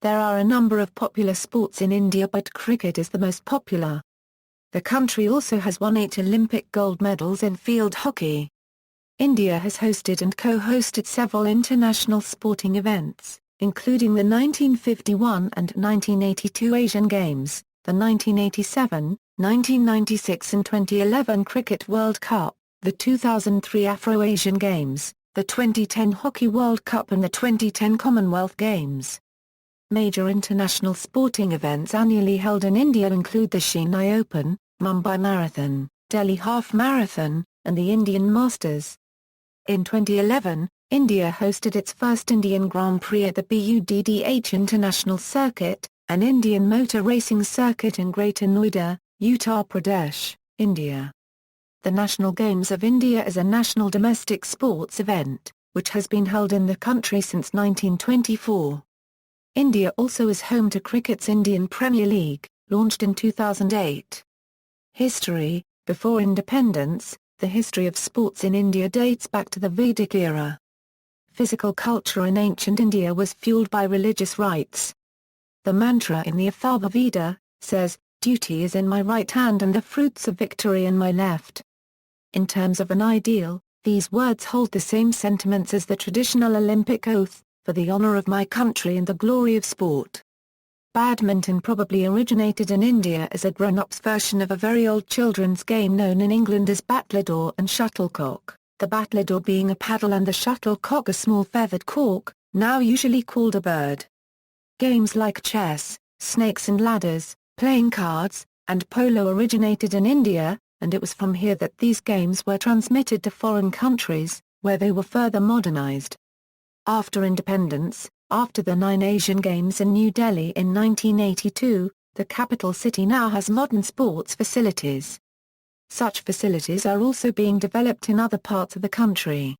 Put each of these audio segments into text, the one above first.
There are a number of popular sports in India, but cricket is the most popular. The country also has won 8 Olympic gold medals in field hockey. India has hosted and co-hosted several international sporting events, including the 1951 and 1982 Asian Games, the 1987, 1996 and 2011 Cricket World Cup, the 2003 Afro-Asian Games, the 2010 Hockey World Cup and the 2010 Commonwealth Games. Major international sporting events annually held in India include the Chennai Open, Mumbai Marathon, Delhi Half Marathon, and the Indian Masters. In 2011, India hosted its first Indian Grand Prix at the Buddh International Circuit, an Indian motor racing circuit in Greater Noida, Uttar Pradesh, India. The National Games of India is a national domestic sports event, which has been held in the country since 1924. India also is home to cricket's Indian Premier League, launched in 2008. History. Before independence, the history of sports in India dates back to the Vedic era. Physical culture in ancient India was fueled by religious rites. The mantra in the Atharva Veda says, "Duty is in my right hand and the fruits of victory in my left." In terms of an ideal, these words hold the same sentiments as the traditional Olympic oath, "For the honor of my country and the glory of sport." Badminton probably originated in India as a grown-ups version of a very old children's game known in England as battledore and shuttlecock, the battledore being a paddle and the shuttlecock a small feathered cork, now usually called a bird. Games like chess, snakes and ladders, playing cards, and polo originated in India, and it was from here that these games were transmitted to foreign countries, where they were further modernized. After independence, after the 9 Asian Games in New Delhi in 1982, the capital city now has modern sports facilities. Such facilities are also being developed in other parts of the country.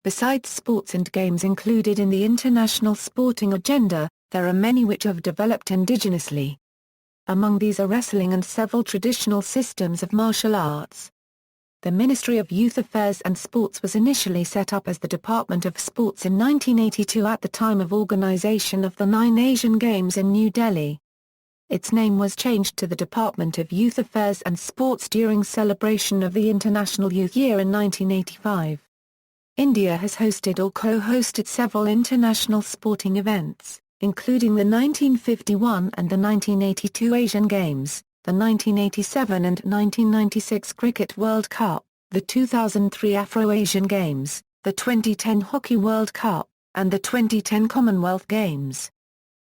Besides sports and games included in the international sporting agenda, there are many which have developed indigenously. Among these are wrestling and several traditional systems of martial arts. The Ministry of Youth Affairs and Sports was initially set up as the Department of Sports in 1982 at the time of organization of the 9 Asian Games in New Delhi. Its name was changed to the Department of Youth Affairs and Sports during celebration of the International Youth Year in 1985. India has hosted or co-hosted several international sporting events, including the 1951 and the 1982 Asian Games, the 1987 and 1996 Cricket World Cup, the 2003 Afro-Asian Games, the 2010 Hockey World Cup, and the 2010 Commonwealth Games.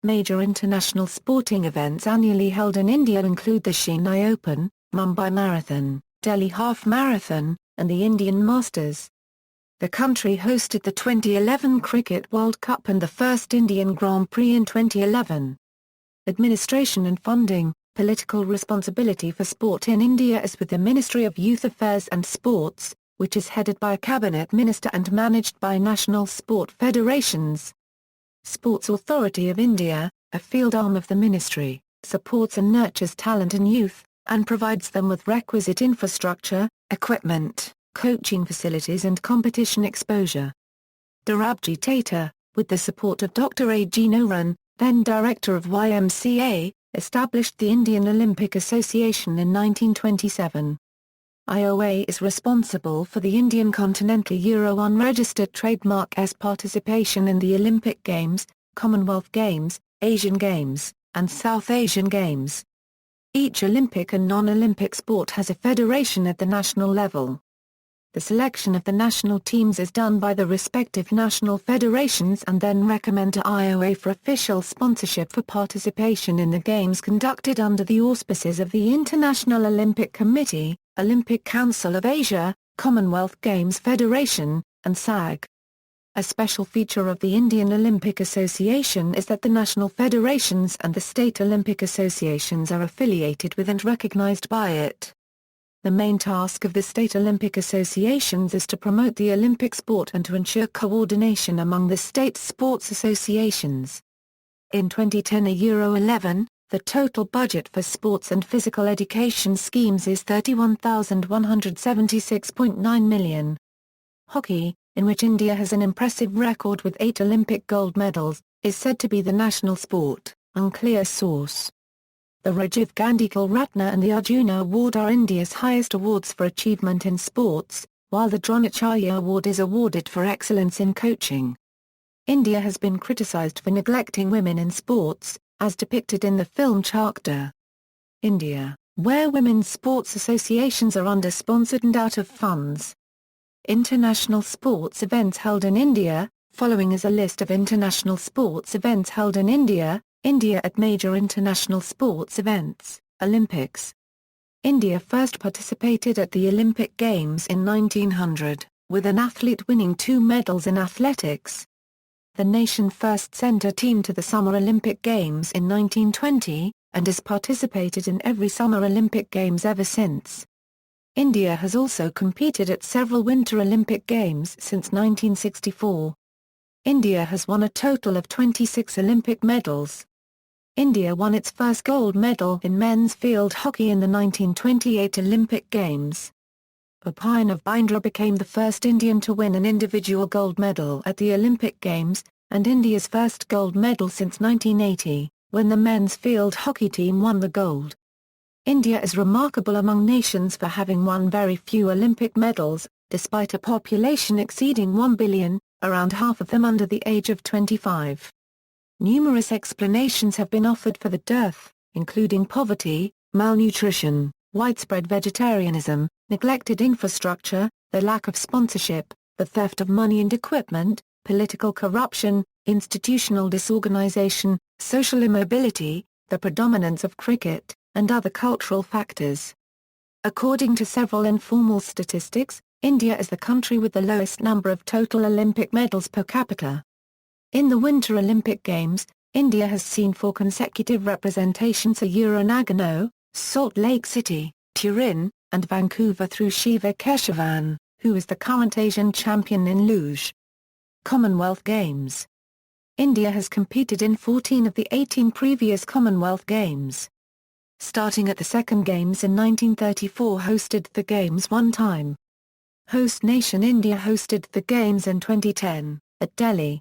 Major international sporting events annually held in India include the Chennai Open, Mumbai Marathon, Delhi Half Marathon, and the Indian Masters. The country hosted the 2011 Cricket World Cup and the first Indian Grand Prix in 2011. Administration and funding. Political responsibility for sport in India is with the Ministry of Youth Affairs and Sports, which is headed by a cabinet minister and managed by national sport federations. Sports Authority of India, a field arm of the ministry, supports and nurtures talent and youth, and provides them with requisite infrastructure, equipment, coaching facilities and competition exposure. Dorabji Tata, with the support of Dr. A.G. Noran, then director of YMCA, established the Indian Olympic Association in 1927. IOA is responsible for the Indian Continental Euro unregistered trademark's participation in the Olympic Games, Commonwealth Games, Asian Games, and South Asian Games. Each Olympic and non-Olympic sport has a federation at the national level. The selection of the national teams is done by the respective national federations and then recommend to IOA for official sponsorship for participation in the games conducted under the auspices of the International Olympic Committee, Olympic Council of Asia, Commonwealth Games Federation, and SAG. A special feature of the Indian Olympic Association is that the national federations and the state Olympic associations are affiliated with and recognized by it. The main task of the state Olympic associations is to promote the Olympic sport and to ensure coordination among the state sports associations. In 2010 Euro 11, the total budget for sports and physical education schemes is £31,176.9 million. Hockey, in which India has an impressive record with 8 Olympic gold medals, is said to be the national sport, unclear source. The Rajiv Gandhi Khel Ratna and the Arjuna Award are India's highest awards for achievement in sports, while the Dronacharya Award is awarded for excellence in coaching. India has been criticised for neglecting women in sports, as depicted in the film Chakda. India, where women's sports associations are under-sponsored and out of funds. International sports events held in India. Following is a list of international sports events held in India. India at major international sports events, Olympics. India first participated at the Olympic Games in 1900, with an athlete winning 2 medals in athletics. The nation first sent a team to the Summer Olympic Games in 1920, and has participated in every Summer Olympic Games ever since. India has also competed at several Winter Olympic Games since 1964. India has won a total of 26 Olympic medals. India won its first gold medal in men's field hockey in the 1928 Olympic Games. Bhupen of Bindra became the first Indian to win an individual gold medal at the Olympic Games, and India's first gold medal since 1980, when the men's field hockey team won the gold. India is remarkable among nations for having won very few Olympic medals, despite a population exceeding 1 billion, around half of them under the age of 25. Numerous explanations have been offered for the dearth, including poverty, malnutrition, widespread vegetarianism, neglected infrastructure, the lack of sponsorship, the theft of money and equipment, political corruption, institutional disorganization, social immobility, the predominance of cricket, and other cultural factors. According to several informal statistics, India is the country with the lowest number of total Olympic medals per capita. In the Winter Olympic Games, India has seen 4 consecutive representations at Nagano, Salt Lake City, Turin, and Vancouver through Shiva Keshavan, who is the current Asian champion in luge. Commonwealth Games. India has competed in 14 of the 18 previous Commonwealth Games. Starting at the Second Games in 1934, hosted the Games one time. Host nation India hosted the Games in 2010, at Delhi.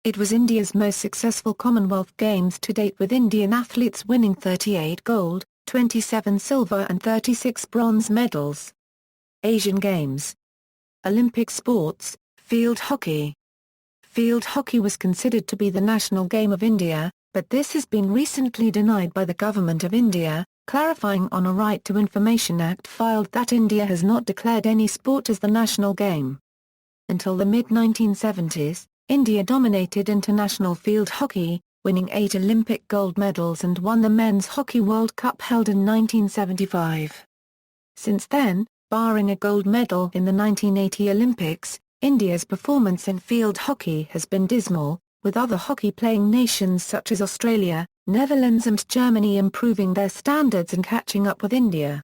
It was India's most successful Commonwealth Games to date, with Indian athletes winning 38 gold, 27 silver and 36 bronze medals. Asian Games. Olympic sports, field hockey. Field hockey was considered to be the national game of India, but this has been recently denied by the Government of India, clarifying on a Right to Information Act filed that India has not declared any sport as the national game. Until the mid-1970s, India dominated international field hockey, winning 8 Olympic gold medals and won the Men's Hockey World Cup held in 1975. Since then, barring a gold medal in the 1980 Olympics, India's performance in field hockey has been dismal, with other hockey-playing nations such as Australia, Netherlands and Germany improving their standards and catching up with India.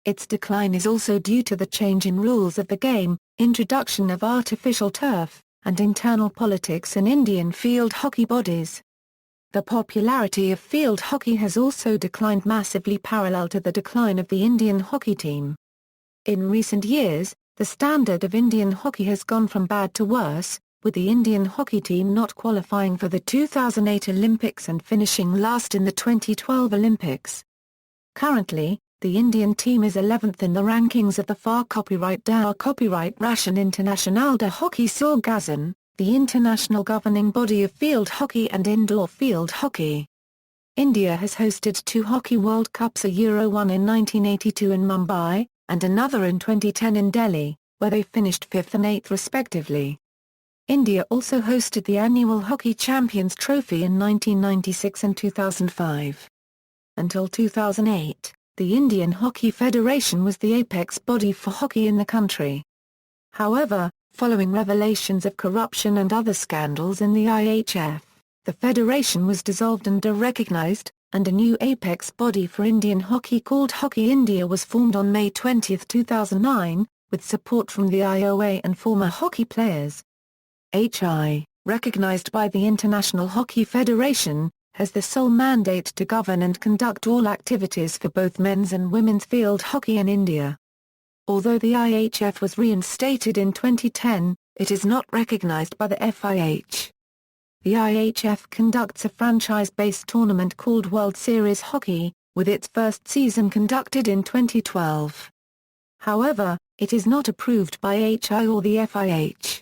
Its decline is also due to the change in rules of the game, introduction of artificial turf, and internal politics in Indian field hockey bodies. The popularity of field hockey has also declined massively, parallel to the decline of the Indian hockey team. In recent years, the standard of Indian hockey has gone from bad to worse, with the Indian hockey team not qualifying for the 2008 Olympics and finishing last in the 2012 Olympics. Currently, the Indian team is 11th in the rankings of the FA Copyright DAO Copyright Ration International de Hockey sur Gazon, the international governing body of field hockey and indoor field hockey. India has hosted 2 Hockey World Cups, a Euro one in 1982 in Mumbai, and another in 2010 in Delhi, where they finished 5th and 8th respectively. India also hosted the annual Hockey Champions Trophy in 1996 and 2005. Until 2008, the Indian Hockey Federation was the apex body for hockey in the country. However, following revelations of corruption and other scandals in the IHF, the federation was dissolved and derecognized, and a new apex body for Indian hockey called Hockey India was formed on May 20, 2009, with support from the IOA and former hockey players. HI, recognized by the International Hockey Federation, has the sole mandate to govern and conduct all activities for both men's and women's field hockey in India. Although the IHF was reinstated in 2010, it is not recognized by the FIH. The IHF conducts a franchise-based tournament called World Series Hockey, with its first season conducted in 2012. However, it is not approved by HI or the FIH.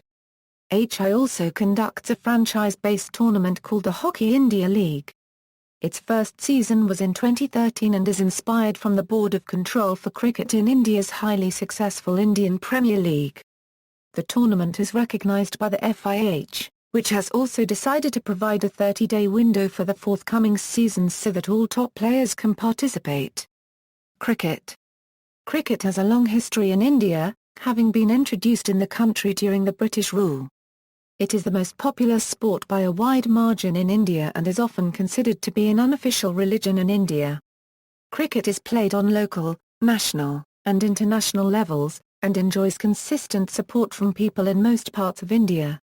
HI also conducts a franchise-based tournament called the Hockey India League. Its first season was in 2013 and is inspired from the Board of Control for Cricket in India's highly successful Indian Premier League. The tournament is recognised by the FIH, which has also decided to provide a 30-day window for the forthcoming seasons so that all top players can participate. Cricket. Cricket has a long history in India, having been introduced in the country during the British rule. It is the most popular sport by a wide margin in India and is often considered to be an unofficial religion in India. Cricket is played on local, national, and international levels, and enjoys consistent support from people in most parts of India.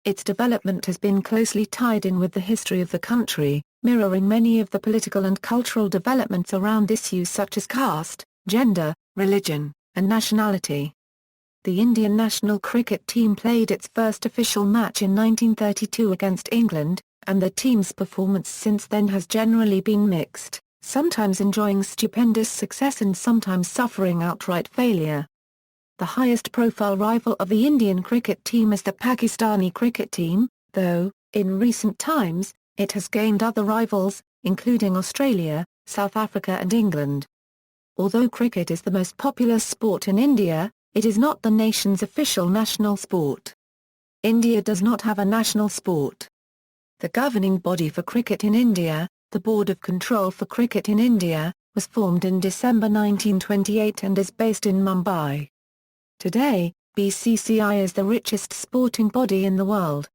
Its development has been closely tied in with the history of the country, mirroring many of the political and cultural developments around issues such as caste, gender, religion, and nationality. The Indian national cricket team played its first official match in 1932 against England, and the team's performance since then has generally been mixed, sometimes enjoying stupendous success and sometimes suffering outright failure. The highest-profile rival of the Indian cricket team is the Pakistani cricket team, though, in recent times, it has gained other rivals, including Australia, South Africa and England. Although cricket is the most popular sport in India, it is not the nation's official national sport. India does not have a national sport. The governing body for cricket in India, the Board of Control for Cricket in India, was formed in December 1928 and is based in Mumbai. Today, BCCI is the richest sporting body in the world.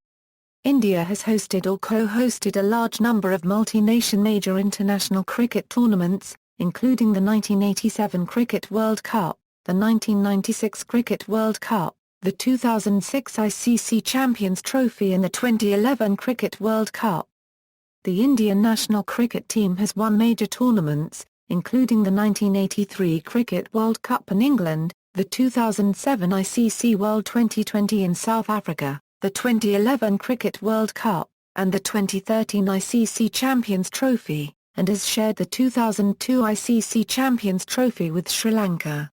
India has hosted or co-hosted a large number of multi-nation major international cricket tournaments, including the 1987 Cricket World Cup, the 1996 Cricket World Cup, the 2006 ICC Champions Trophy and the 2011 Cricket World Cup. The Indian national cricket team has won major tournaments, including the 1983 Cricket World Cup in England, the 2007 ICC World T20 in South Africa, the 2011 Cricket World Cup, and the 2013 ICC Champions Trophy, and has shared the 2002 ICC Champions Trophy with Sri Lanka.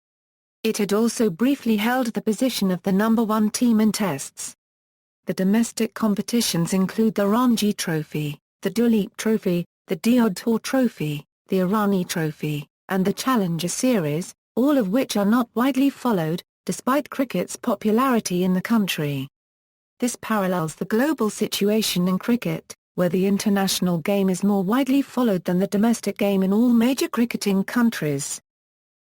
It had also briefly held the position of the number one team in tests. The domestic competitions include the Ranji Trophy, the Duleep Trophy, the Deod Tour Trophy, the Irani Trophy, and the Challenger Series, all of which are not widely followed, despite cricket's popularity in the country. This parallels the global situation in cricket, where the international game is more widely followed than the domestic game in all major cricketing countries.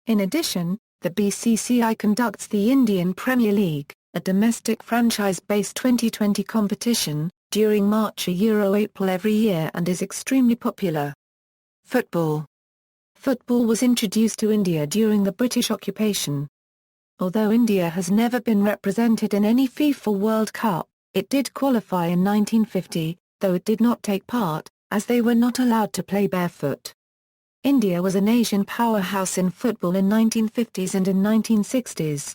In addition, the BCCI conducts the Indian Premier League, a domestic franchise-based 2020 competition, during March-April every year and is extremely popular. Football. Football was introduced to India during the British occupation. Although India has never been represented in any FIFA World Cup, it did qualify in 1950, though it did not take part, as they were not allowed to play barefoot. India was an Asian powerhouse in football in 1950s and in 1960s.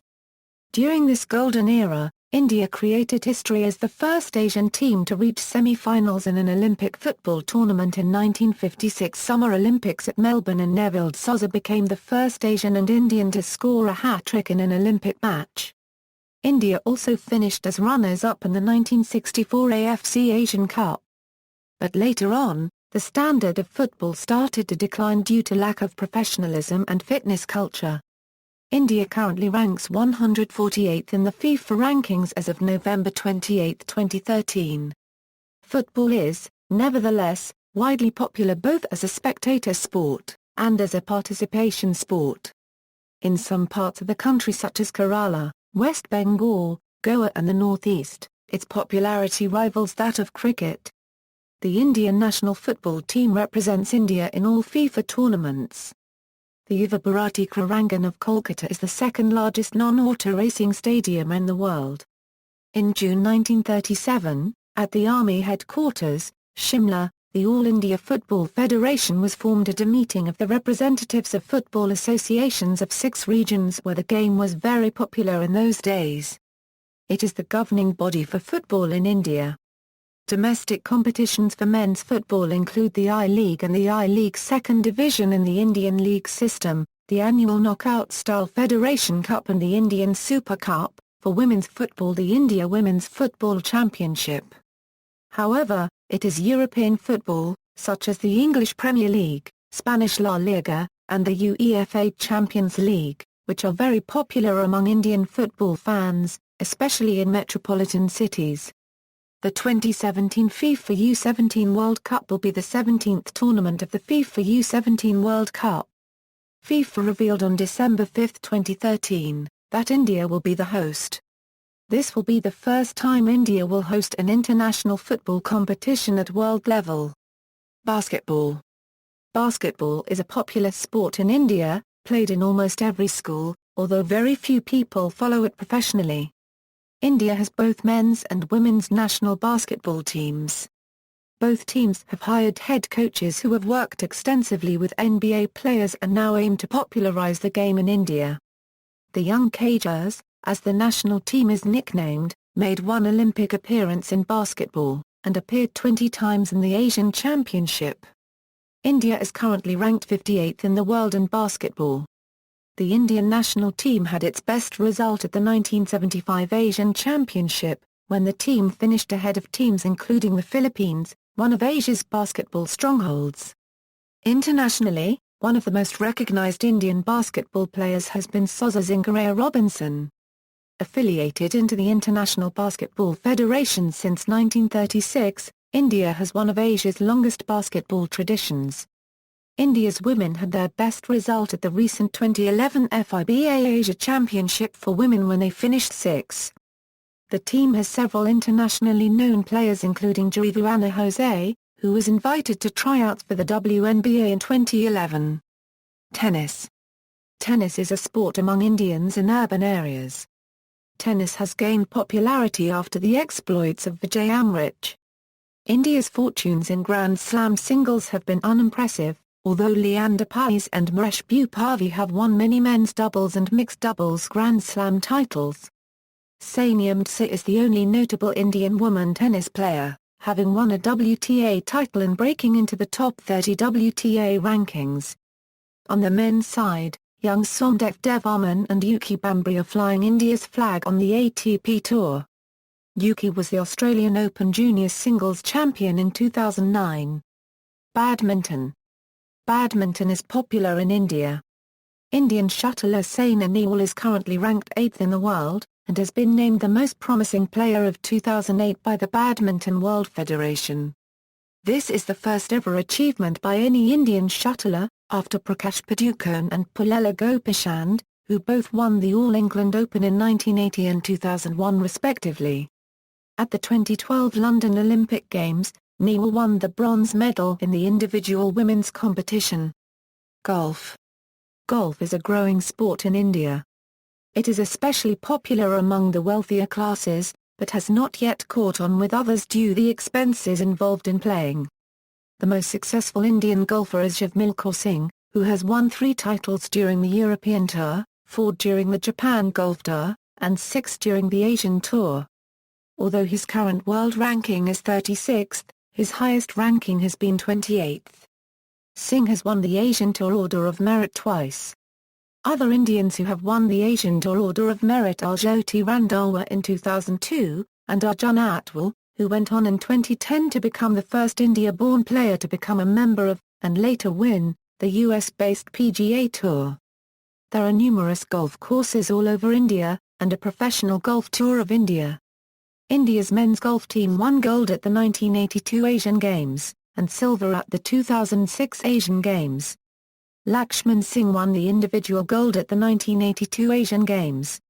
During this golden era, India created history as the first Asian team to reach semi-finals in an Olympic football tournament in 1956 Summer Olympics at Melbourne, and Neville Sousa became the first Asian and Indian to score a hat-trick in an Olympic match. India also finished as runners-up in the 1964 AFC Asian Cup. But later on, the standard of football started to decline due to lack of professionalism and fitness culture. India currently ranks 148th in the FIFA rankings as of November 28, 2013. Football is, nevertheless, widely popular both as a spectator sport, and as a participation sport. In some parts of the country such as Kerala, West Bengal, Goa and the Northeast, its popularity rivals that of cricket. The Indian national football team represents India in all FIFA tournaments. The Yuva Bharati Krirangan of Kolkata is the second largest non-auto racing stadium in the world. In June 1937, at the Army headquarters, Shimla, the All India Football Federation was formed at a meeting of the representatives of football associations of 6 regions where the game was very popular in those days. It is the governing body for football in India. Domestic competitions for men's football include the I-League and the I-League Second Division in the Indian League system, the annual knockout-style Federation Cup and the Indian Super Cup. For women's football, the India Women's Football Championship. However, it is European football, such as the English Premier League, Spanish La Liga, and the UEFA Champions League, which are very popular among Indian football fans, especially in metropolitan cities. The 2017 FIFA U17 World Cup will be the 17th tournament of the FIFA U17 World Cup. FIFA revealed on December 5, 2013, that India will be the host. This will be the first time India will host an international football competition at world level. Basketball. Basketball is a popular sport in India, played in almost every school, although very few people follow it professionally. India has both men's and women's national basketball teams. Both teams have hired head coaches who have worked extensively with NBA players and now aim to popularize the game in India. The Young Cagers, as the national team is nicknamed, made one Olympic appearance in basketball, and appeared 20 times in the Asian Championship. India is currently ranked 58th in the world in basketball. The Indian national team had its best result at the 1975 Asian Championship, when the team finished ahead of teams including the Philippines, one of Asia's basketball strongholds. Internationally, one of the most recognized Indian basketball players has been Sozha Robinson. Affiliated into the International Basketball Federation since 1936, India has one of Asia's longest basketball traditions. India's women had their best result at the recent 2011 FIBA Asia Championship for women when they finished 6th. The team has several internationally known players including Jerivuana Jose, who was invited to tryouts for the WNBA in 2011. Tennis. Tennis is a sport among Indians in urban areas. Tennis has gained popularity after the exploits of Vijay Amrich. India's fortunes in Grand Slam singles have been unimpressive, although Leander Paes and Mahesh Bhupathi have won many men's doubles and mixed doubles Grand Slam titles. Sania Mirza is the only notable Indian woman tennis player, having won a WTA title and breaking into the top 30 WTA rankings. On the men's side, young Somdev Devarman and Yuki Bambri are flying India's flag on the ATP Tour. Yuki was the Australian Open Junior Singles champion in 2009. Badminton. Badminton is popular in India. Indian shuttler Saina Nehwal is currently ranked 8th in the world, and has been named the most promising player of 2008 by the Badminton World Federation. This is the first ever achievement by any Indian shuttler, after Prakash Padukone and Pullela Gopishand, who both won the All England Open in 1980 and 2001 respectively. At the 2012 London Olympic Games, Nehwal won the bronze medal in the individual women's competition. Golf. Golf is a growing sport in India. It is especially popular among the wealthier classes, but has not yet caught on with others due to the expenses involved in playing. The most successful Indian golfer is Javmilkaur Singh, who has won 3 titles during the European Tour, 4 during the Japan Golf Tour, and 6 during the Asian Tour. Although his current world ranking is 36th, his highest ranking has been 28th. Singh has won the Asian Tour Order of Merit twice. Other Indians who have won the Asian Tour Order of Merit are Jyoti Randhawa in 2002, and Arjun Atwal, who went on in 2010 to become the first India-born player to become a member of, and later win, the US-based PGA Tour. There are numerous golf courses all over India, and a professional golf tour of India. India's men's golf team won gold at the 1982 Asian Games, and silver at the 2006 Asian Games. Lakshman Singh won the individual gold at the 1982 Asian Games.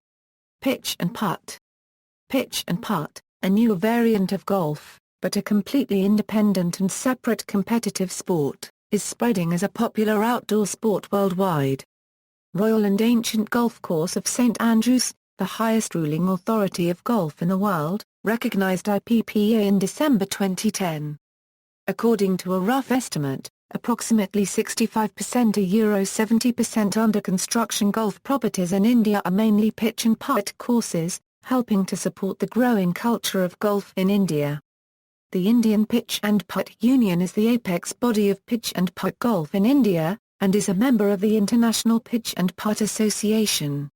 Pitch and putt. Pitch and putt, a new variant of golf, but a completely independent and separate competitive sport, is spreading as a popular outdoor sport worldwide. Royal and Ancient Golf Course of St Andrews, the highest ruling authority of golf in the world, recognized IPPA in December 2010. According to a rough estimate, approximately 65% to €70% under construction golf properties in India are mainly pitch and putt courses, helping to support the growing culture of golf in India. The Indian Pitch and Putt Union is the apex body of pitch and putt golf in India, and is a member of the International Pitch and Putt Association.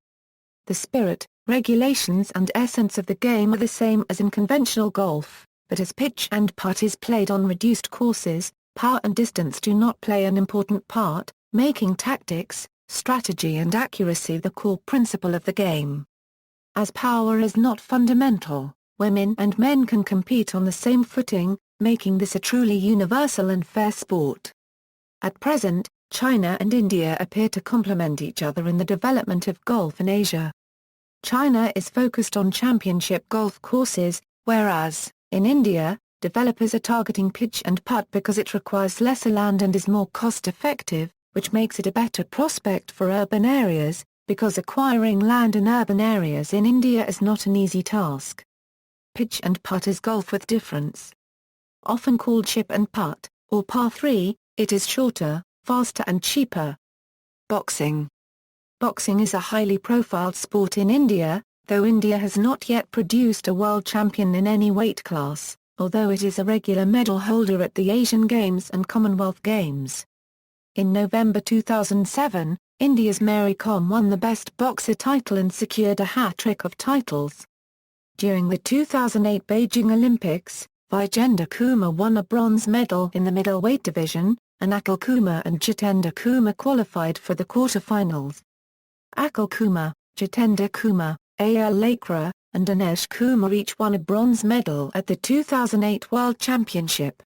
The spirit, regulations and essence of the game are the same as in conventional golf, but as pitch and putt is played on reduced courses, power and distance do not play an important part, making tactics, strategy and accuracy the core principle of the game. As power is not fundamental, women and men can compete on the same footing, making this a truly universal and fair sport. At present, China and India appear to complement each other in the development of golf in Asia. China is focused on championship golf courses, whereas, in India, developers are targeting pitch and putt because it requires lesser land and is more cost-effective, which makes it a better prospect for urban areas, because acquiring land in urban areas in India is not an easy task. Pitch and putt is golf with difference. Often called chip and putt, or par 3, it is shorter, faster and cheaper. Boxing. Boxing is a highly profiled sport in India, though India has not yet produced a world champion in any weight class, although it is a regular medal holder at the Asian Games and Commonwealth Games. In November 2007, India's Mary Kom won the Best Boxer title and secured a hat-trick of titles. During the 2008 Beijing Olympics, Vijender Kumar won a bronze medal in the middleweight division, and Akhil Kumar and Jitendra Kumar qualified for the quarter-finals. Akhil Kumar, Jitendra Kumar, A.L. Lakra, and Dinesh Kumar each won a bronze medal at the 2008 World Championship.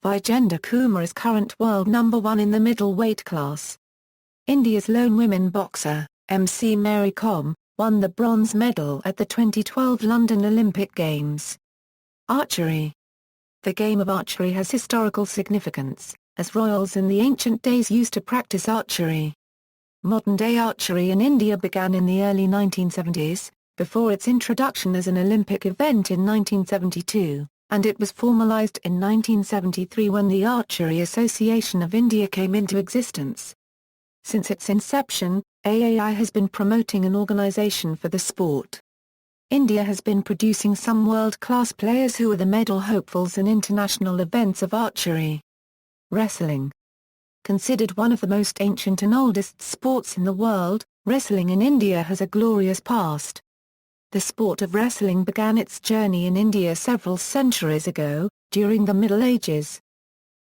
Vijender Kumar is current world number 1 in the middleweight class. India's lone women boxer, MC Mary Kom, won the bronze medal at the 2012 London Olympic Games. Archery. The game of archery has historical significance, as royals in the ancient days used to practice archery. Modern-day archery in India began in the early 1970s, before its introduction as an Olympic event in 1972, and it was formalized in 1973 when the Archery Association of India came into existence. Since its inception, AAI has been promoting an organization for the sport. India has been producing some world-class players who are the medal hopefuls in international events of archery. Wrestling. Considered one of the most ancient and oldest sports in the world, wrestling in India has a glorious past. The sport of wrestling began its journey in India several centuries ago, during the Middle Ages.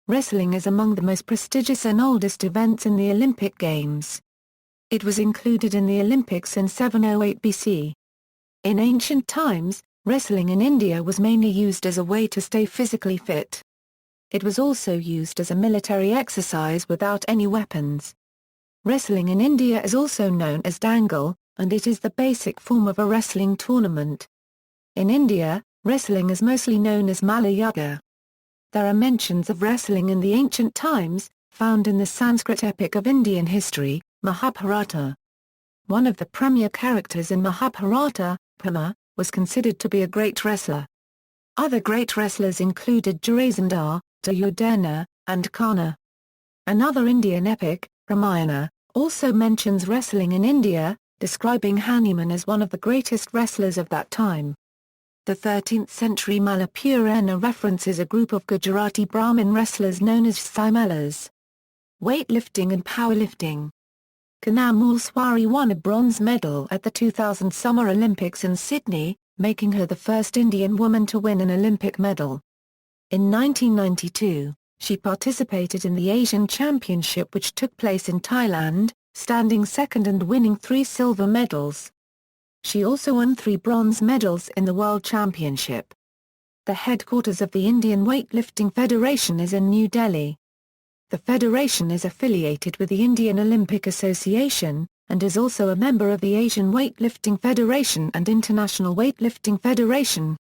Wrestling is among the most prestigious and oldest events in the Olympic Games. It was included in the Olympics in 708 BC. In ancient times, wrestling in India was mainly used as a way to stay physically fit. It was also used as a military exercise without any weapons. Wrestling in India is also known as dangle, and it is the basic form of a wrestling tournament. In India, wrestling is mostly known as Malayuddha. There are mentions of wrestling in the ancient times, found in the Sanskrit epic of Indian history, Mahabharata. One of the premier characters in Mahabharata, Bhima, was considered to be a great wrestler. Other great wrestlers included Jarasandha, Duryodhana, and Karna. Another Indian epic, Ramayana, also mentions wrestling in India, describing Hanuman as one of the greatest wrestlers of that time. The 13th century Malapurana references a group of Gujarati Brahmin wrestlers known as Saimalas. Weightlifting and powerlifting. Kanam Mulswari won a bronze medal at the 2000 Summer Olympics in Sydney, making her the first Indian woman to win an Olympic medal. In 1992, she participated in the Asian Championship which took place in Thailand, standing second and winning 3 silver medals. She also won 3 bronze medals in the World Championship. The headquarters of the Indian Weightlifting Federation is in New Delhi. The federation is affiliated with the Indian Olympic Association, and is also a member of the Asian Weightlifting Federation and International Weightlifting Federation.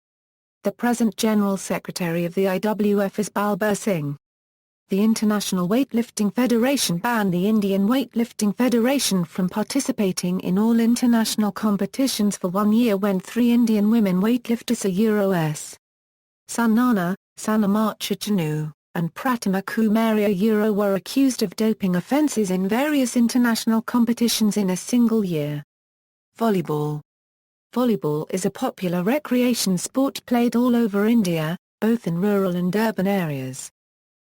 The present General Secretary of the IWF is Balbir Singh. The International Weightlifting Federation banned the Indian Weightlifting Federation from participating in all international competitions for 1 year when 3 Indian women weightlifters S. Sanana, Sanamarchachanu, and Pratima Kumaria were accused of doping offences in various international competitions in a single year. Volleyball. Volleyball is a popular recreation sport played all over India, both in rural and urban areas.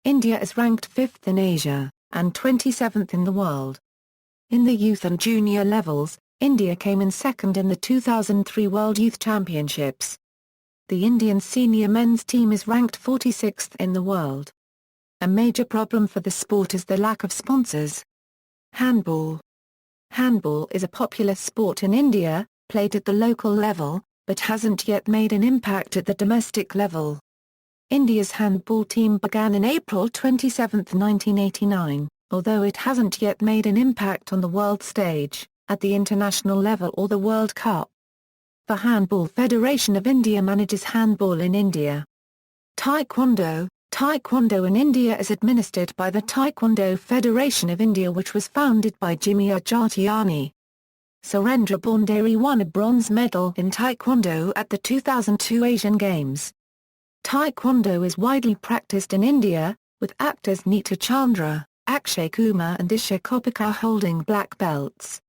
India is ranked 5th in Asia, and 27th in the world. In the youth and junior levels, India came in second in the 2003 World Youth Championships. The Indian senior men's team is ranked 46th in the world. A major problem for the sport is the lack of sponsors. Handball. Handball is a popular sport in India, played at the local level, but hasn't yet made an impact at the domestic level. India's handball team began in April 27, 1989, although it hasn't yet made an impact on the world stage, at the international level or the World Cup. The Handball Federation of India manages handball in India. Taekwondo. Taekwondo in India is administered by the Taekwondo Federation of India, which was founded by Jimmy Jatiani. Surendra Bondari won a bronze medal in Taekwondo at the 2002 Asian Games. Taekwondo is widely practiced in India, with actors Neeta Chandra, Akshay Kumar and Isha Kopikar holding black belts.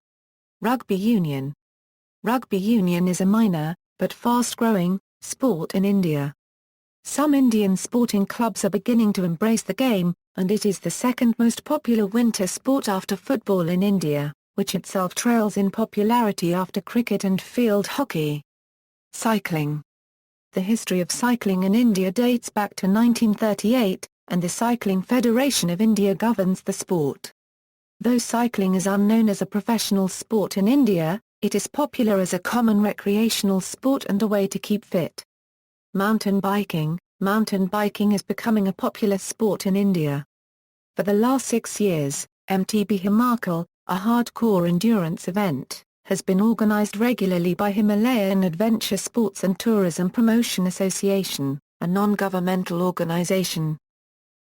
Rugby Union. Rugby union is a minor, but fast-growing, sport in India. Some Indian sporting clubs are beginning to embrace the game, and it is the second most popular winter sport after football in India, which itself trails in popularity after cricket and field hockey. Cycling. The history of cycling in India dates back to 1938, and the Cycling Federation of India governs the sport. Though cycling is unknown as a professional sport in India, it is popular as a common recreational sport and a way to keep fit. Mountain biking. Mountain biking is becoming a popular sport in India. For the last 6 years, MTB Himachal, a hardcore endurance event, has been organized regularly by Himalayan Adventure Sports and Tourism Promotion Association, a non-governmental organization.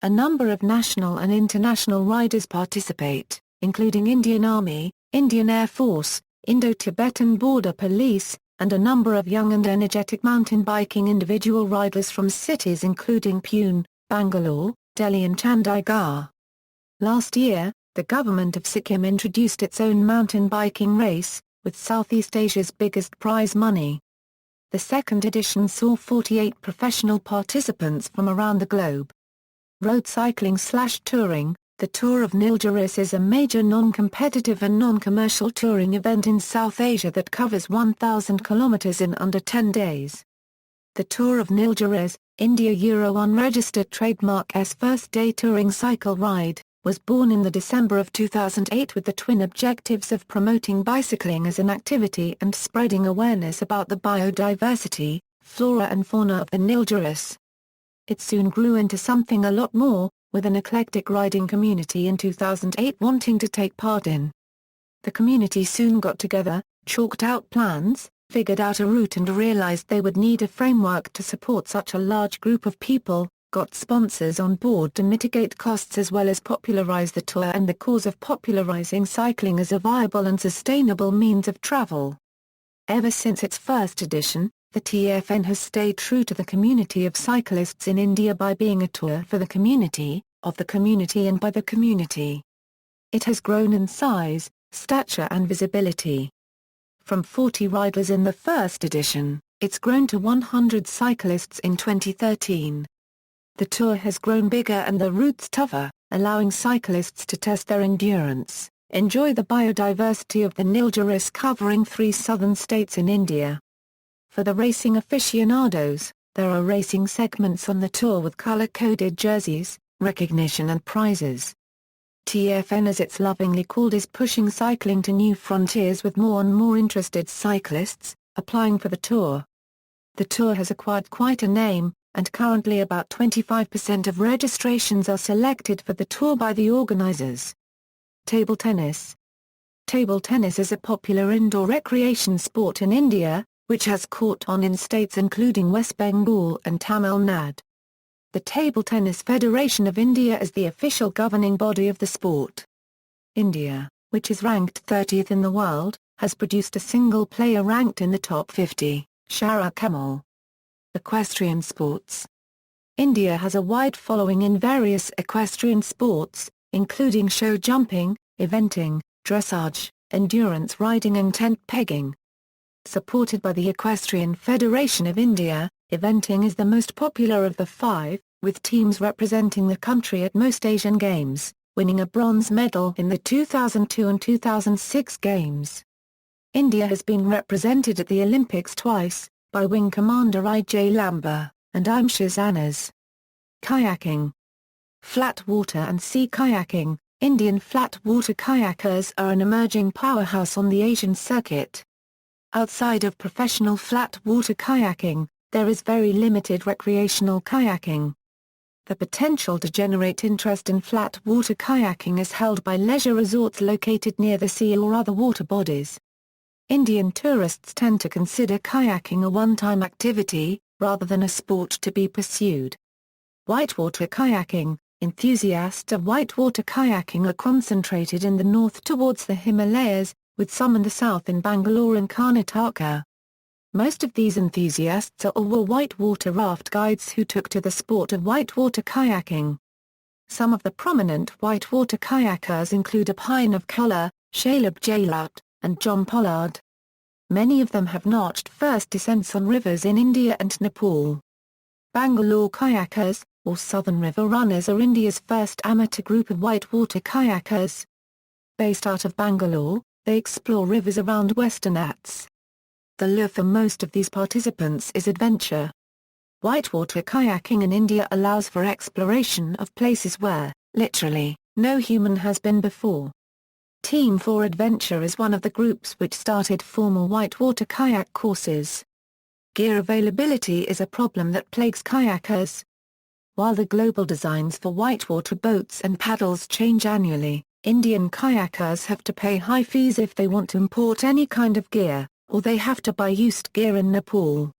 A number of national and international riders participate, including Indian Army, Indian Air Force, Indo-Tibetan Border Police, and a number of young and energetic mountain biking individual riders from cities including Pune, Bangalore, Delhi and Chandigarh. Last year, the government of Sikkim introduced its own mountain biking race, with Southeast Asia's biggest prize money. The second edition saw 48 professional participants from around the globe. Road cycling/touring. The Tour of Nilgiris is a major non-competitive and non-commercial touring event in South Asia that covers 1,000 kilometers in under 10 days. The Tour of Nilgiris, India Euro unregistered trademark's first-day touring cycle ride, was born in the December of 2008 with the twin objectives of promoting bicycling as an activity and spreading awareness about the biodiversity, flora and fauna of the Nilgiris. It soon grew into something a lot more, with an eclectic riding community in 2008 wanting to take part in. The community soon got together, chalked out plans, figured out a route and realized they would need a framework to support such a large group of people, got sponsors on board to mitigate costs as well as popularize the tour and the cause of popularizing cycling as a viable and sustainable means of travel. Ever since its first edition, the TFN has stayed true to the community of cyclists in India by being a tour for the community, of the community and by the community. It has grown in size, stature and visibility. From 40 riders in the first edition, it's grown to 100 cyclists in 2013. The tour has grown bigger and the routes tougher, allowing cyclists to test their endurance, enjoy the biodiversity of the Nilgiris covering 3 southern states in India. For the racing aficionados, there are racing segments on the tour with color-coded jerseys, recognition and prizes. TFN, as it's lovingly called, is pushing cycling to new frontiers with more and more interested cyclists applying for the tour. The tour has acquired quite a name, and currently about 25% of registrations are selected for the tour by the organizers. Table tennis. Table tennis is a popular indoor recreation sport in India, which has caught on in states including West Bengal and Tamil Nadu. The Table Tennis Federation of India is the official governing body of the sport. India, which is ranked 30th in the world, has produced a single player ranked in the top 50, Shara Kamal. Equestrian sports. India has a wide following in various equestrian sports, including show jumping, eventing, dressage, endurance riding and tent pegging. Supported by the Equestrian Federation of India, Eventing is the most popular of the five, with teams representing the country at most Asian Games, winning a bronze medal in the 2002 and 2006 Games. India has been represented at the Olympics twice, by Wing Commander I.J. Lamba, and Imtiaz Anas. Kayaking. Flat water and sea kayaking. Indian flat water kayakers are an emerging powerhouse on the Asian circuit. Outside of professional flat water kayaking, there is very limited recreational kayaking. The potential to generate interest in flat water kayaking is held by leisure resorts located near the sea or other water bodies. Indian tourists tend to consider kayaking a one-time activity, rather than a sport to be pursued. Whitewater kayaking. Enthusiasts of whitewater kayaking are concentrated in the north towards the Himalayas, with some in the south in Bangalore and Karnataka. Most of these enthusiasts are or were whitewater raft guides who took to the sport of whitewater kayaking. Some of the prominent whitewater kayakers include Abhinav Kalla, Shalabh Jailat, and John Pollard. Many of them have notched first descents on rivers in India and Nepal. Bangalore kayakers, or Southern River Runners, are India's first amateur group of whitewater kayakers. Based out of Bangalore, they explore rivers around Western Ghats. The lure for most of these participants is adventure. Whitewater kayaking in India allows for exploration of places where, literally, no human has been before. Team 4 Adventure is one of the groups which started formal whitewater kayak courses. Gear availability is a problem that plagues kayakers. While the global designs for whitewater boats and paddles change annually, Indian kayakers have to pay high fees if they want to import any kind of gear, or they have to buy used gear in Nepal.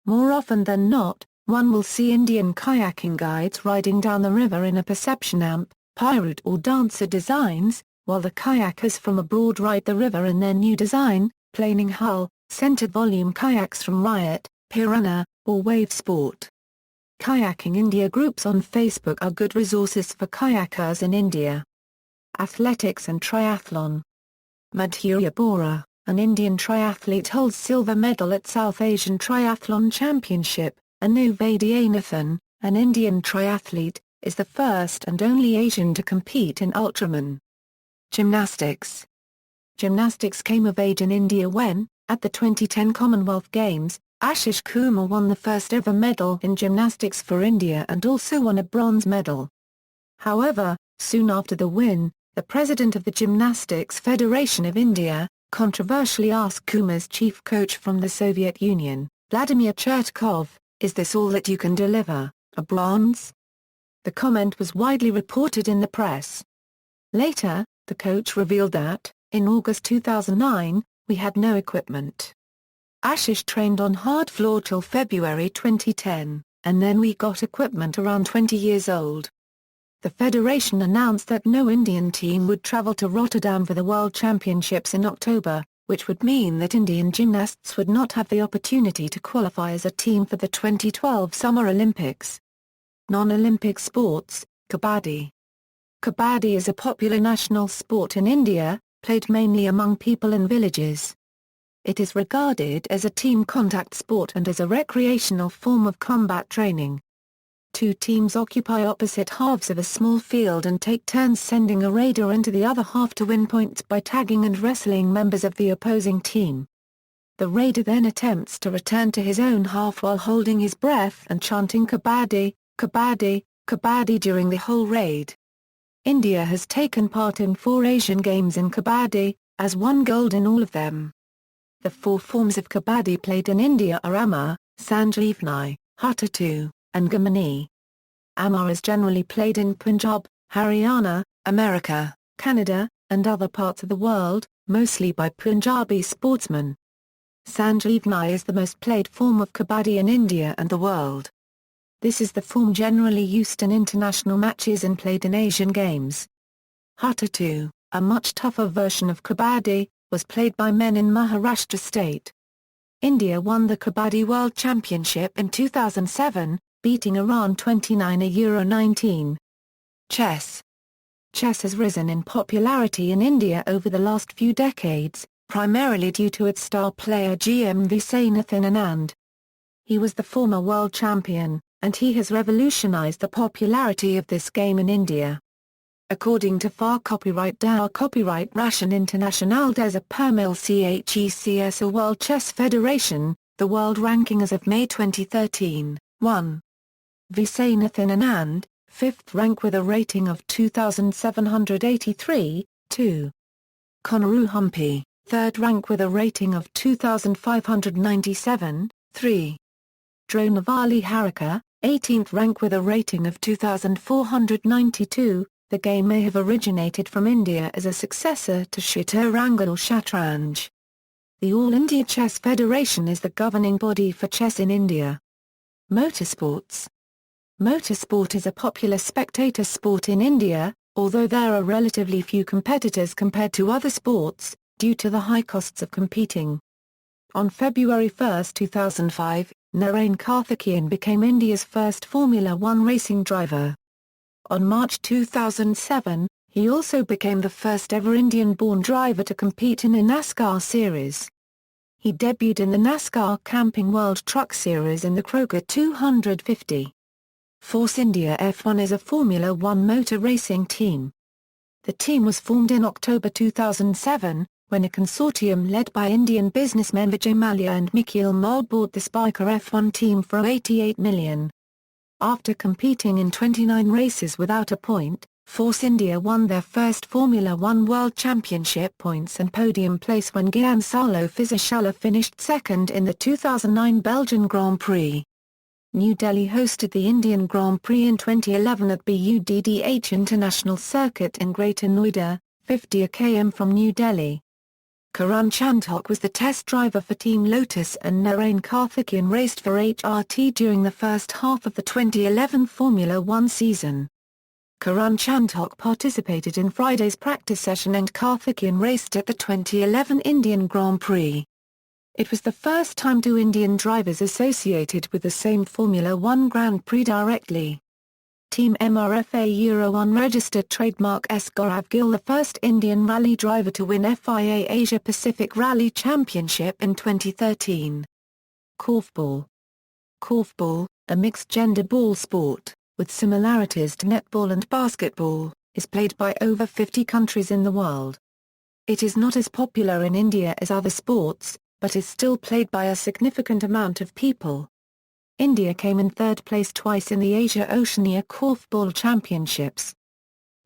More often than not, one will see Indian kayaking guides riding down the river in a perception amp, pirate or dancer designs, while the kayakers from abroad ride the river in their new design, planing hull, centered volume kayaks from Riot, Piranha, or Wave Sport. Kayaking India groups on Facebook are good resources for kayakers in India. Athletics and triathlon. Madhurya Bora, an Indian triathlete, holds silver medal at South Asian Triathlon Championship. Anu Vaidyanathan, an Indian triathlete, is the first and only Asian to compete in Ultraman. Gymnastics. Gymnastics came of age in India when, at the 2010 Commonwealth Games, Ashish Kumar won the first ever medal in gymnastics for India and also won a bronze medal. However, soon after the win, the president of the Gymnastics Federation of India, controversially asked Kumar's chief coach from the Soviet Union, Vladimir Chertkov, "Is this all that you can deliver, a bronze?" The comment was widely reported in the press. Later, the coach revealed that, in August 2009, "We had no equipment. Ashish trained on hard floor till February 2010, and then we got equipment around 20 years old." The federation announced that no Indian team would travel to Rotterdam for the World Championships in October, which would mean that Indian gymnasts would not have the opportunity to qualify as a team for the 2012 Summer Olympics. Non-Olympic sports. Kabaddi. Kabaddi is a popular national sport in India, played mainly among people in villages. It is regarded as a team contact sport and as a recreational form of combat training. Two teams occupy opposite halves of a small field and take turns sending a raider into the other half to win points by tagging and wrestling members of the opposing team. The raider then attempts to return to his own half while holding his breath and chanting "Kabaddi, Kabaddi, Kabaddi" during the whole raid. India has taken part in 4 Asian Games in Kabaddi, has won gold in all of them. The 4 forms of Kabaddi played in India are Amma, Sanjeevani, Hutatu, and Gamani. Amma is generally played in Punjab, Haryana, America, Canada, and other parts of the world, mostly by Punjabi sportsmen. Sanjeevani is the most played form of Kabaddi in India and the world. This is the form generally used in international matches and played in Asian Games. Hutatu, a much tougher version of Kabaddi, was played by men in Maharashtra state. India won the Kabaddi World Championship in 2007, beating Iran 29-19. Chess. Chess has risen in popularity in India over the last few decades, primarily due to its star player G. M. Viswanathan Anand. He was the former world champion, and he has revolutionized the popularity of this game in India. According to FAR Copyright DAO Copyright Ration International des Permil CHECS a World Chess Federation, the world ranking as of May 2013, 1. Viswanathan Anand, 5th rank with a rating of 2,783, 2. Konaru Humpy, 3rd rank with a rating of 2,597, 3. Dronavali Harika, 18th rank with a rating of 2,492. The game may have originated from India as a successor to Shatranj or Shatranj. The All India Chess Federation is the governing body for chess in India. Motorsports. Motorsport is a popular spectator sport in India, although there are relatively few competitors compared to other sports, due to the high costs of competing. On February 1, 2005, Narain Karthikeyan became India's first Formula One racing driver. On March 2007, he also became the first ever Indian-born driver to compete in a NASCAR series. He debuted in the NASCAR Camping World Truck Series in the Kroger 250. Force India F1 is a Formula One motor racing team. The team was formed in October 2007, when a consortium led by Indian businessmen Vijay Mallya and Mikhail Mol bought the Spiker F1 team for $88 million. After competing in 29 races without a point, Force India won their first Formula One World Championship points and podium place when Giancarlo Fisichella finished second in the 2009 Belgian Grand Prix. New Delhi hosted the Indian Grand Prix in 2011 at Buddh International Circuit in Greater Noida, 50 km from New Delhi. Karan Chandhok was the test driver for Team Lotus and Narain Karthikeyan raced for HRT during the first half of the 2011 Formula One season. Karan Chandhok participated in Friday's practice session and Karthikeyan raced at the 2011 Indian Grand Prix. It was the first time two Indian drivers associated with the same Formula One Grand Prix directly. Team MRFA Euro-1 registered trademark S. Gaurav Gill, the first Indian rally driver to win FIA Asia Pacific Rally Championship in 2013. Korfball. Korfball, a mixed-gender ball sport, with similarities to netball and basketball, is played by over 50 countries in the world. It is not as popular in India as other sports, but is still played by a significant amount of people. India came in third place twice in the Asia-Oceania Korfball Championships.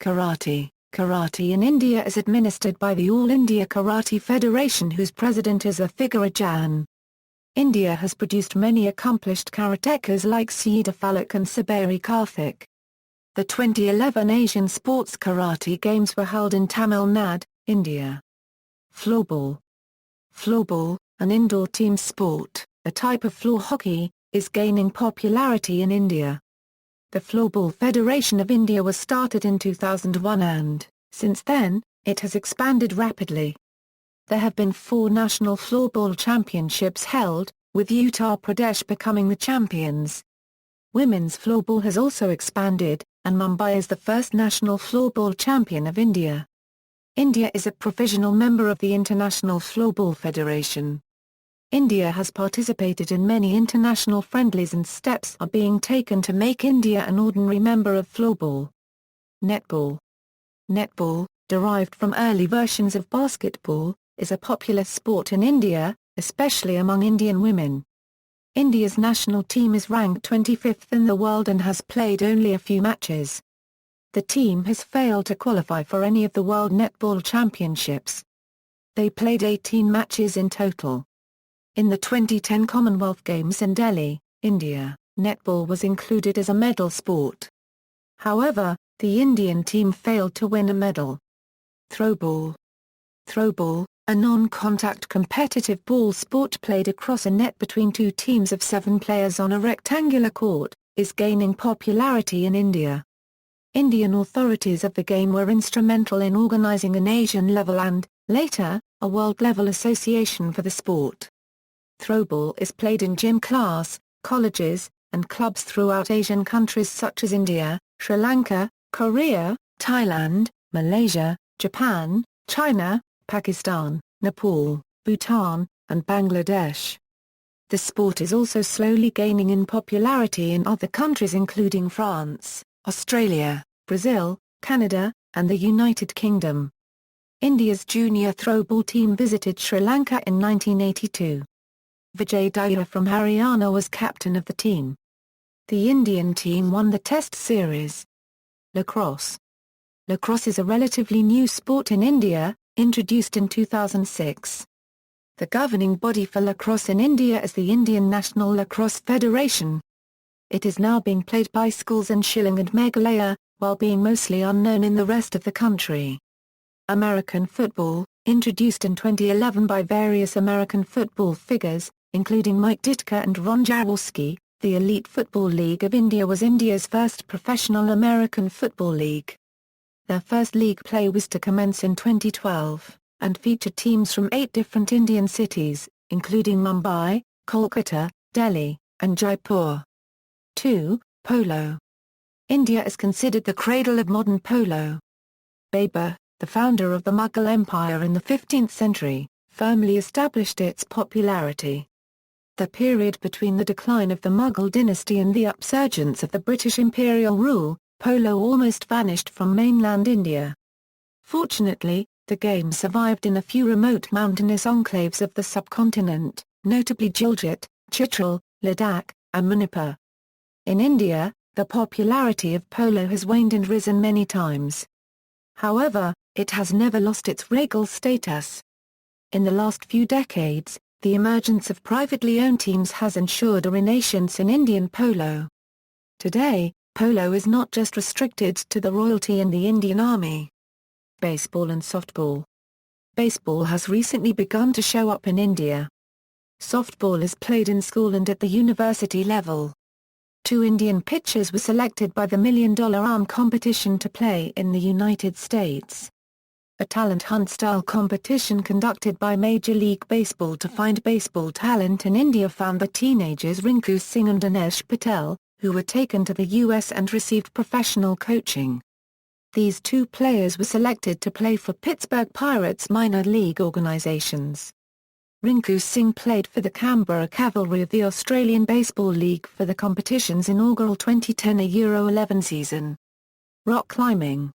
Karate. Karate in India is administered by the All India Karate Federation, whose president is a Figura Jan. India has produced many accomplished karatekas like Syeda Falak and Sabari Karthik. The 2011 Asian Sports Karate Games were held in Tamil Nadu, India. Floorball. Floorball, an indoor team sport, a type of floor hockey, is gaining popularity in India. The Floorball Federation of India was started in 2001 and, since then, it has expanded rapidly. There have been 4 national floorball championships held, with Uttar Pradesh becoming the champions. Women's floorball has also expanded, and Mumbai is the first national floorball champion of India. India is a provisional member of the International Floorball Federation. India has participated in many international friendlies and steps are being taken to make India an ordinary member of floorball. Netball. Netball, derived from early versions of basketball, is a popular sport in India, especially among Indian women. India's national team is ranked 25th in the world and has played only a few matches. The team has failed to qualify for any of the World Netball Championships. They played 18 matches in total. In the 2010 Commonwealth Games in Delhi, India, netball was included as a medal sport. However, the Indian team failed to win a medal. Throwball. Throwball, a non-contact competitive ball sport played across a net between 2 teams of 7 players on a rectangular court, is gaining popularity in India. Indian authorities of the game were instrumental in organizing an Asian level and, later, a world-level association for the sport. Throwball is played in gym class, colleges, and clubs throughout Asian countries such as India, Sri Lanka, Korea, Thailand, Malaysia, Japan, China, Pakistan, Nepal, Bhutan, and Bangladesh. The sport is also slowly gaining in popularity in other countries including France, Australia, Brazil, Canada, and the United Kingdom. India's junior throwball team visited Sri Lanka in 1982. Vijay Daya from Haryana was captain of the team. The Indian team won the Test series. Lacrosse. Lacrosse is a relatively new sport in India, introduced in 2006. The governing body for lacrosse in India is the Indian National Lacrosse Federation. It is now being played by schools in Shillong and Meghalaya, while being mostly unknown in the rest of the country. American football, introduced in 2011 by various American football figures, including Mike Ditka and Ron Jaworski, the Elite Football League of India was India's first professional American football league. Their first league play was to commence in 2012, and featured teams from 8 different Indian cities, including Mumbai, Kolkata, Delhi, and Jaipur. 2. Polo. India is considered the cradle of modern polo. Babur, the founder of the Mughal Empire in the 15th century, firmly established its popularity. The period between the decline of the Mughal dynasty and the upsurgence of the British imperial rule, polo almost vanished from mainland India. Fortunately, the game survived in a few remote mountainous enclaves of the subcontinent, notably Gilgit, Chitral, Ladakh, and Manipur. In India, the popularity of polo has waned and risen many times. However, it has never lost its regal status. In the last few decades, the emergence of privately owned teams has ensured a renaissance in Indian polo. Today, polo is not just restricted to the royalty and the Indian Army. Baseball and softball. Baseball has recently begun to show up in India. Softball is played in school and at the university level. 2 Indian pitchers were selected by the $1 Million Arm competition to play in the United States. A talent hunt-style competition conducted by Major League Baseball to find baseball talent in India found the teenagers Rinku Singh and Dinesh Patel, who were taken to the US and received professional coaching. These 2 players were selected to play for Pittsburgh Pirates minor league organizations. Rinku Singh played for the Canberra Cavalry of the Australian Baseball League for the competition's inaugural 2010 Euro 11 season. Rock climbing.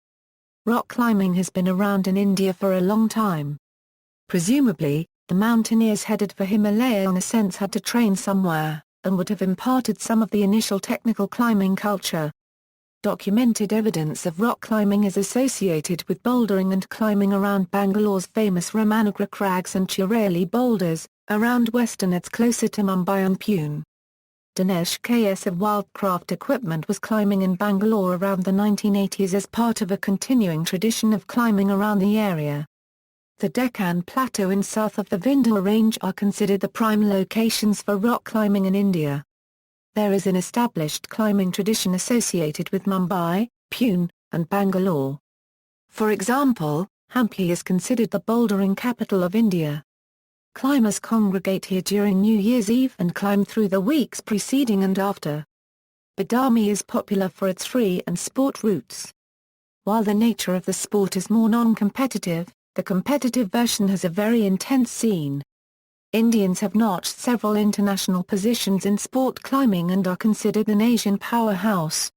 Rock climbing has been around in India for a long time. Presumably, the mountaineers headed for Himalayan ascents had to train somewhere, and would have imparted some of the initial technical climbing culture. Documented evidence of rock climbing is associated with bouldering and climbing around Bangalore's famous Ramanagra crags and Chirali boulders, around Westernets closer to Mumbai and Pune. Dinesh K.S. of Wildcraft Equipment was climbing in Bangalore around the 1980s as part of a continuing tradition of climbing around the area. The Deccan Plateau and south of the Vindhya Range are considered the prime locations for rock climbing in India. There is an established climbing tradition associated with Mumbai, Pune, and Bangalore. For example, Hampi is considered the bouldering capital of India. Climbers congregate here during New Year's Eve and climb through the weeks preceding and after. Badami is popular for its free and sport routes. While the nature of the sport is more non-competitive, the competitive version has a very intense scene. Indians have notched several international positions in sport climbing and are considered an Asian powerhouse.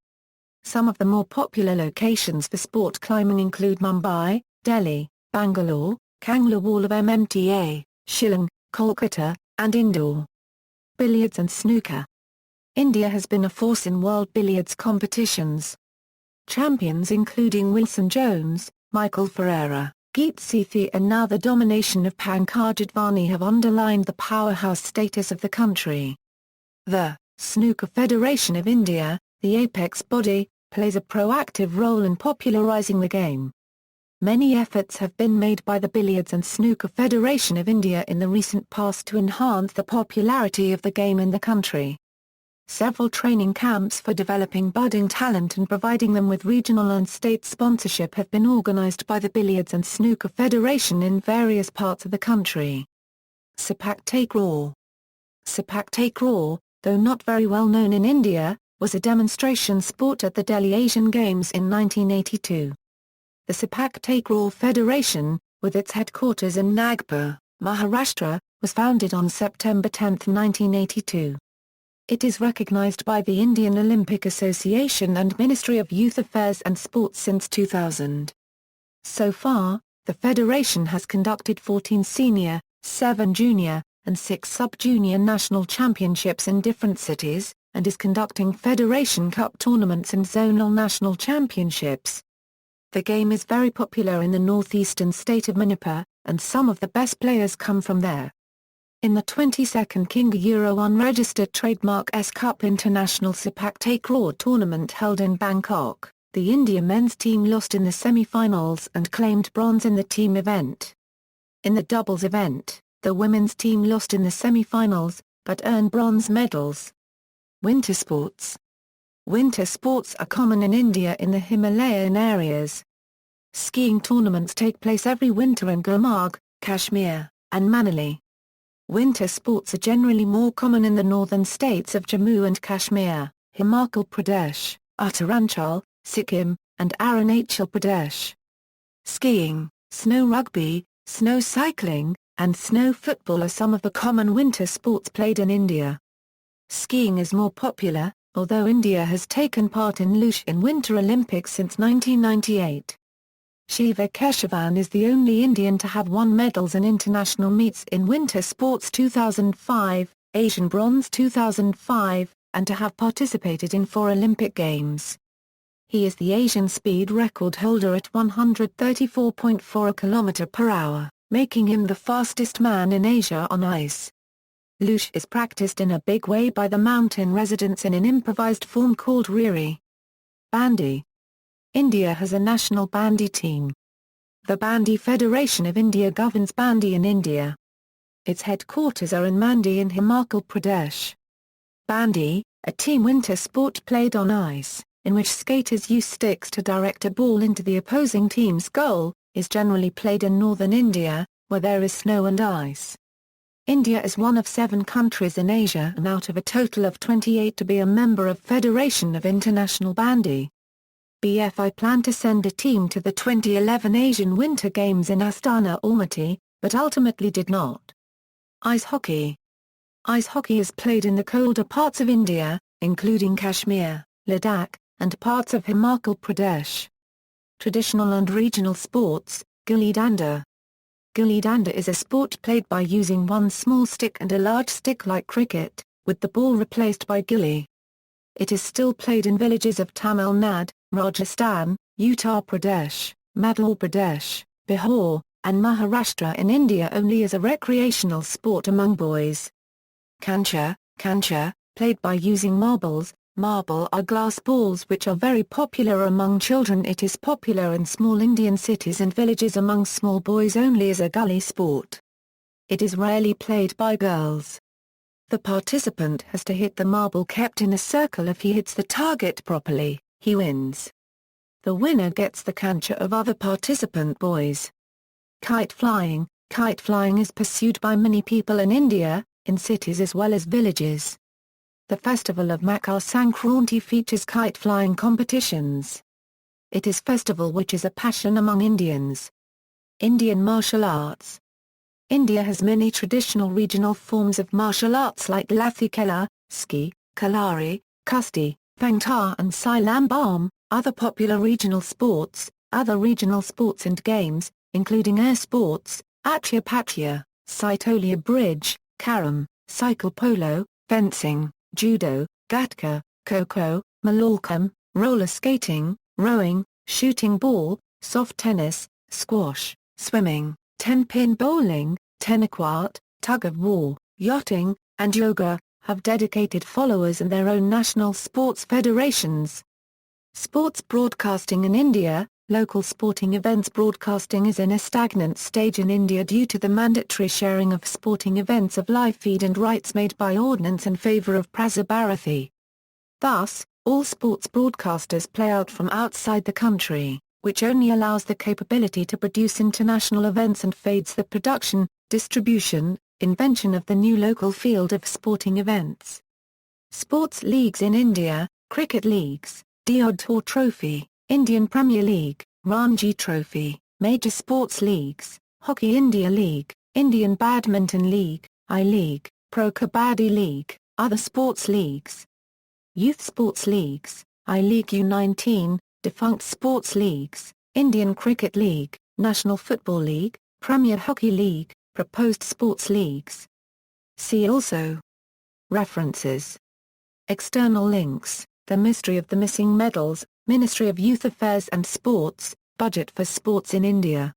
Some of the more popular locations for sport climbing include Mumbai, Delhi, Bangalore, Kangla Wall of MMTA, Shillong, Kolkata, and Indore. Billiards and snooker. India has been a force in world billiards competitions. Champions including Wilson Jones, Michael Ferreira, Geet Sethi and now the domination of Pankaj Advani have underlined the powerhouse status of the country. The Snooker Federation of India, the apex body, plays a proactive role in popularising the game. Many efforts have been made by the Billiards and Snooker Federation of India in the recent past to enhance the popularity of the game in the country. Several training camps for developing budding talent and providing them with regional and state sponsorship have been organised by the Billiards and Snooker Federation in various parts of the country. Sepak Takraw. Sepak Takraw, though not very well known in India, was a demonstration sport at the Delhi Asian Games in 1982. The Sepak Takraw Federation, with its headquarters in Nagpur, Maharashtra, was founded on September 10, 1982. It is recognized by the Indian Olympic Association and Ministry of Youth Affairs and Sports since 2000. So far, the federation has conducted 14 senior, 7 junior, and 6 sub-junior national championships in different cities, and is conducting Federation Cup tournaments and zonal national championships. The game is very popular in the northeastern state of Manipur, and some of the best players come from there. In the 22nd King Euro unregistered trademark S Cup International Sepak Takraw tournament held in Bangkok, the India men's team lost in the semi-finals and claimed bronze in the team event. In the doubles event, the women's team lost in the semi-finals, but earned bronze medals. Winter sports. Winter sports are common in India in the Himalayan areas. Skiing tournaments take place every winter in Gulmarg, Kashmir, and Manali. Winter sports are generally more common in the northern states of Jammu and Kashmir, Himachal Pradesh, Uttaranchal, Sikkim, and Arunachal Pradesh. Skiing, snow rugby, snow cycling, and snow football are some of the common winter sports played in India. Skiing is more popular, although India has taken part in luge in Winter Olympics since 1998. Shiva Keshavan is the only Indian to have won medals in international meets in winter sports 2005, Asian bronze 2005, and to have participated in 4 Olympic Games. He is the Asian speed record holder at 134.4 km/h, making him the fastest man in Asia on ice. Luge is practiced in a big way by the mountain residents in an improvised form called Riri. Bandy. India has a national bandy team. The Bandy Federation of India governs bandy in India. Its headquarters are in Mandi in Himachal Pradesh. Bandy, a team winter sport played on ice, in which skaters use sticks to direct a ball into the opposing team's goal, is generally played in northern India, where there is snow and ice. India is one of 7 countries in Asia and out of a total of 28 to be a member of Federation of International Bandy. BFI planned to send a team to the 2011 Asian Winter Games in Astana Almaty, but ultimately did not. Ice hockey. Ice hockey is played in the colder parts of India, including Kashmir, Ladakh, and parts of Himachal Pradesh. Traditional and regional sports, Gilli Danda. Gilli Danda is a sport played by using one small stick and a large stick like cricket, with the ball replaced by gilli. It is still played in villages of Tamil Nadu, Rajasthan, Uttar Pradesh, Madhya Pradesh, Bihar, and Maharashtra in India only as a recreational sport among boys. Kancha, played by using marbles. Marble are glass balls which are very popular among children. It is popular in small Indian cities and villages among small boys only as a gully sport. It is rarely played by girls. The participant has to hit the marble kept in a circle. If he hits the target properly, he wins. The winner gets the kancha of other participant boys. Kite flying. Kite flying is pursued by many people in India, in cities as well as villages. The festival of Makar Sankranti features kite-flying competitions. It is festival which is a passion among Indians. Indian martial arts. India has many traditional regional forms of martial arts like Lathi Khela, Ski, Kalari, Kusti, Pangtar and Silambam. Other popular regional sports. Other regional sports and games, including air sports, Atya-Patya, Sitolia bridge, Carom, cycle polo, fencing, judo, gatka, kho-kho, malakam, roller skating, rowing, shooting ball, soft tennis, squash, swimming, 10-pin bowling, tennis-court, tug-of-war, yachting, and yoga, have dedicated followers and their own national sports federations. Sports broadcasting in India. Local sporting events broadcasting is in a stagnant stage in India due to the mandatory sharing of sporting events of live feed and rights made by ordinance in favour of Prasar Bharathi. Thus, all sports broadcasters play out from outside the country, which only allows the capability to produce international events and fades the production, distribution, invention of the new local field of sporting events. Sports leagues in India. Cricket leagues, Deodhar Trophy, Indian Premier League, Ranji Trophy, Major Sports Leagues, Hockey India League, Indian Badminton League, I-League, Pro Kabaddi League, other sports leagues. Youth sports leagues, I-League U19, defunct sports leagues, Indian Cricket League, National Football League, Premier Hockey League, proposed sports leagues. See also. References. External links, The Mystery of the Missing Medals, Ministry of Youth Affairs and Sports, Budget for Sports in India.